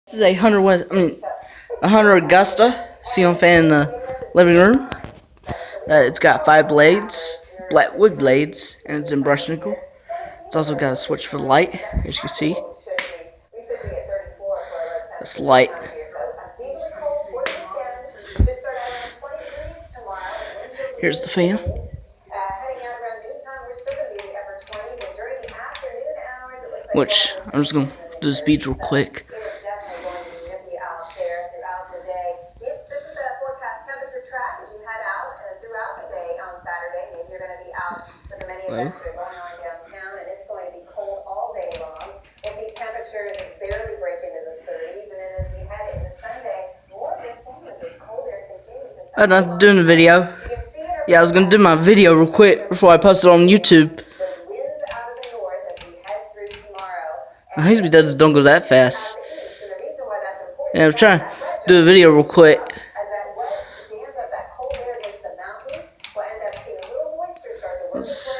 This is a a Hunter Augusta ceiling fan in the living room. It's got 5 blades, black wood blades, and it's in brushed nickel. It's also got a switch for the light, as you can see. This light. Here's the fan. Which I'm just gonna do the speeds real quick. Hello. I'm not doing the video. Yeah, I was gonna do my video real quick before I post it on YouTube. My Husby does don't go that fast. Yeah, I'm trying to do the video real quick. Oops.